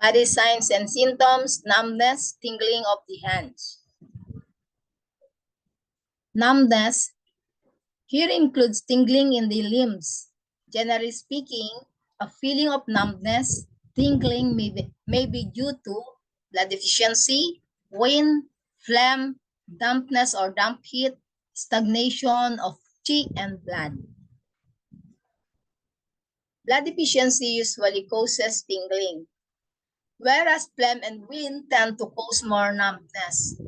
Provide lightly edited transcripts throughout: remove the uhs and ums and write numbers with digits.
Body signs and symptoms: numbness, tingling of the hands. Numbness here includes tingling in the limbs. Generally speaking, a feeling of numbness, tingling may be due to blood deficiency, wind, phlegm, dampness or damp heat, stagnation of qi and blood. Blood deficiency usually causes tingling, whereas phlegm and wind tend to cause more numbness.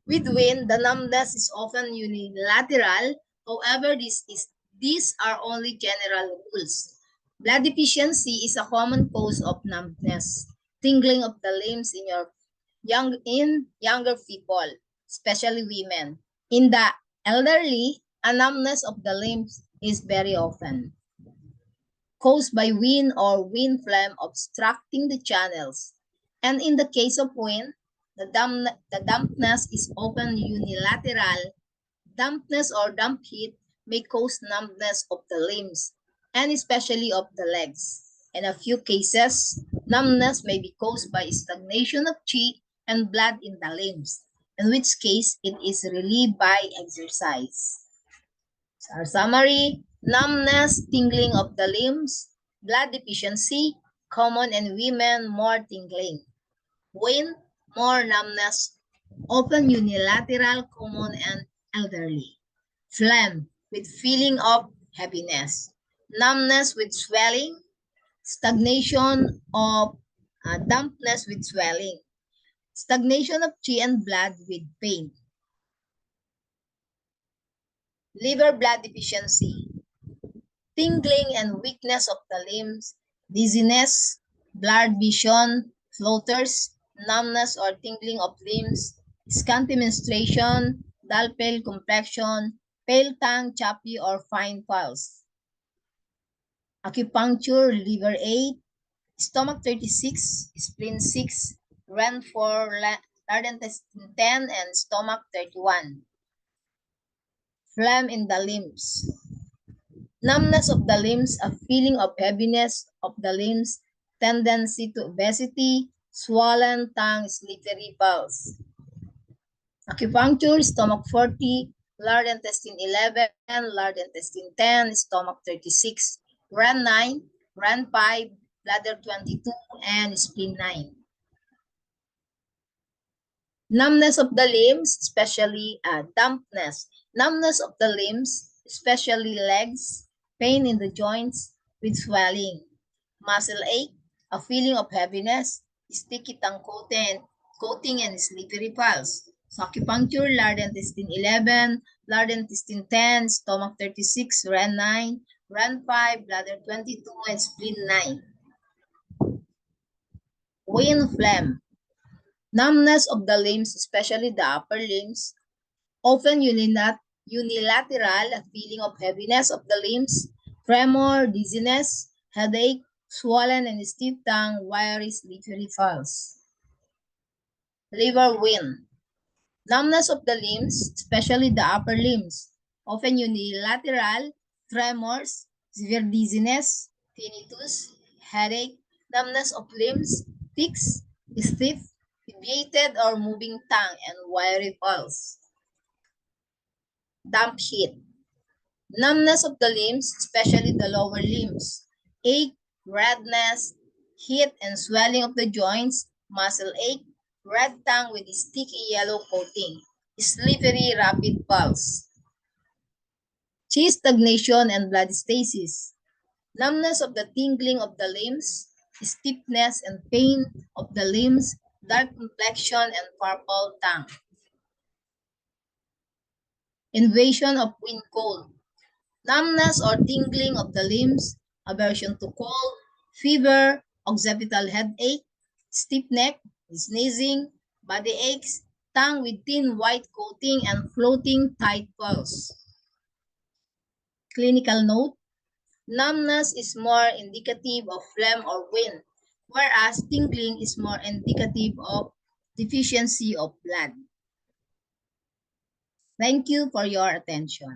With wind, the numbness is often unilateral. However, these are only general rules. Blood deficiency is a common cause of numbness, tingling of the limbs in younger people, especially women. In the elderly, a numbness of the limbs is very often caused by wind or wind phlegm obstructing the channels. And in the case of wind, the dampness is often unilateral. Dampness or damp heat may cause numbness of the limbs, and especially of the legs. In a few cases, numbness may be caused by stagnation of qi and blood in the limbs, in which case it is relieved by exercise. So our summary: numbness, tingling of the limbs; blood deficiency, common in women, more tingling; wind, more numbness, often unilateral, common and elderly; phlegm, with feeling of heaviness; numbness with swelling; stagnation of dampness with swelling; stagnation of qi and blood with pain. Liver blood deficiency: tingling and weakness of the limbs, dizziness, blurred vision, floaters, numbness or tingling of limbs, scanty menstruation, dull pale complexion, pale tongue, choppy or fine pulse. Acupuncture, liver 8, stomach 36, spleen 6, REN 4, large intestine 10, and stomach 31. Phlegm in the limbs. Numbness of the limbs, a feeling of heaviness of the limbs, tendency to obesity, swollen tongue, slippery pulse. Acupuncture, stomach 40, large intestine 11, large intestine 10, stomach 36, REN 9, REN 5, bladder 22, and spleen 9. Numbness of the limbs, especially dampness. Numbness of the limbs, especially legs, pain in the joints with swelling, muscle ache, a feeling of heaviness, sticky tongue coating and slippery pulse. So acupuncture, large intestine 11, large intestine 10, stomach 36, REN 9, REN 5, bladder 22, and spleen 9. Wind phlegm. Numbness of the limbs, especially the upper limbs, often unilateral, a feeling of heaviness of the limbs, tremor, dizziness, headache, swollen and stiff tongue, wiry, slippery pulse. Liver wind. Numbness of the limbs, especially the upper limbs, often unilateral, tremors, severe dizziness, tinnitus, headache, numbness of limbs, tics, stiff, deviated or moving tongue, and wiry pulse. Damp heat. Numbness of the limbs, especially the lower limbs, ache, redness, heat and swelling of the joints, muscle ache, red tongue with sticky yellow coating, slippery rapid pulse. Qi stagnation and blood stasis. Numbness of the tingling of the limbs, stiffness and pain of the limbs, dark complexion and purple tongue. Invasion of wind cold. Numbness or tingling of the limbs, aversion to cold, fever, occipital headache, stiff neck, sneezing, body aches, tongue with thin white coating and floating tight pulse. Clinical note: numbness is more indicative of phlegm or wind, whereas tingling is more indicative of deficiency of blood. Thank you for your attention.